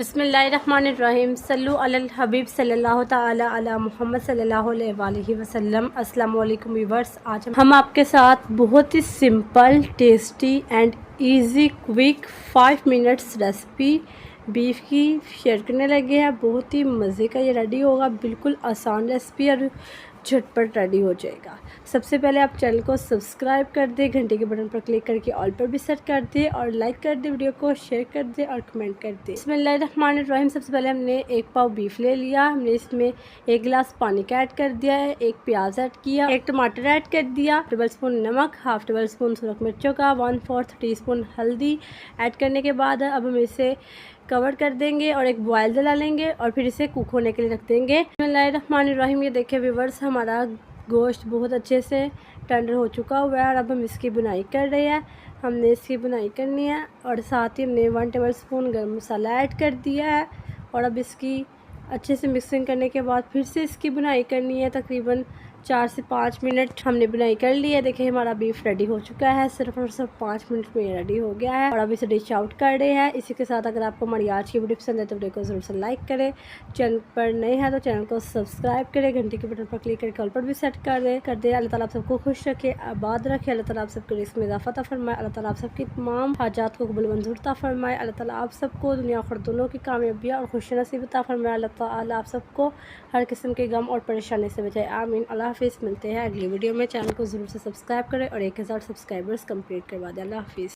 बिस्मिल्लाहिर्रहमानिर्रहीम सल्लु अलल हबीब सल्लल्लाहु ताला अला मुहम्मद सल्लल्लाहु अलैहि वसल्लम। अस्सलाम वालेकुम व्यूअर्स, आज हम आपके साथ बहुत ही simple, tasty and easy quick 5 minutes recipe beef की शेयर करने लगे हैं। बहुत ही मज़े का ये रेडी होगा, बिल्कुल आसान रेसिपी और झटपट रेडी हो जाएगा। सबसे पहले आप चैनल को सब्सक्राइब कर दें, घंटे के बटन पर क्लिक करके ऑल पर भी सेट कर दें और लाइक कर दें, वीडियो को शेयर कर दें और कमेंट कर दें। बिस्मिल्लाहिर्रहमानिर्रहीम। सबसे पहले हमने 1 पाव बीफ ले लिया, हमने इसमें 1 गिलास पानी का ऐड कर दिया है, 1 प्याज ऐड किया, 1 टमाटर ऐड कर दिया, टेबल स्पून नमक, हाफ टेबल स्पून सुरख मिर्चों का, 1/4 टीस्पून हल्दी ऐड करने के बाद अब हम इसे कवर कर देंगे और एक बॉयल दिला लेंगे और फिर इसे कुक होने के लिए रख देंगे। बिस्मिल्लाहिर्रहमानिर्रहीम। ये देखिए व्यूअर्स, हमारा गोश्त बहुत अच्छे से टेंडर हो चुका हुआ है और अब हम इसकी बुनाई कर रहे हैं। हमने इसकी बुनाई करनी है और साथ ही हमने 1 टेबल स्पून गर्म मसाला ऐड कर दिया है और अब इसकी अच्छे से मिक्सिंग करने के बाद फिर से इसकी बुनाई करनी है। तकरीबन 4 से 5 मिनट हमने बुनाई कर ली है। देखिए हमारा बीफ रेडी हो चुका है, सिर्फ और सिर्फ 5 मिनट में रेडी हो गया है और अब इसे डिश आउट कर रहे हैं। इसी के साथ अगर आपको हमारी आज की वीडियो पसंद है तो वीडियो को ज़रूर से लाइक करें, चैनल पर नए हैं तो चैनल को सब्सक्राइब करें, घंटे के बटन पर क्लिक करके ऑल पर भी सेट कर दे। अल्लाह ताला आप सबको खुश रखे, आबाद रखे, अल्लाह ताला आप सबके रिस्क में इजाफा फरमाए, अल्लाह ताला आप सबकी तमाम हाजात को कबूल मंजूर फरमाए, अल्लाह ताला आप सबको दुनिया और दोनों की कामयाबियाँ और खुशी नसीब फरमाए, अल्लाह ताला आप सबको हर किस्म के गम और परेशानी से बचाए, आमीन। अल्लाह हाफिज़। मिलते हैं अगली वीडियो में। चैनल को ज़रूर से सब्सक्राइब करें और 1000 सब्सक्राइबर्स कंप्लीट करवा दें। अल्लाह हाफिज़।